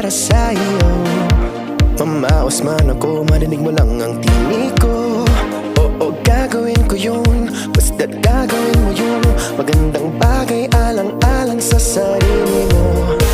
para sa iyo. Mamaos man ako, marinig mo lang ang tinig ko. Oo, gagawin ko yun, basta't gagawin mo yun. Magandang bagay alang-alang sa sarili mo.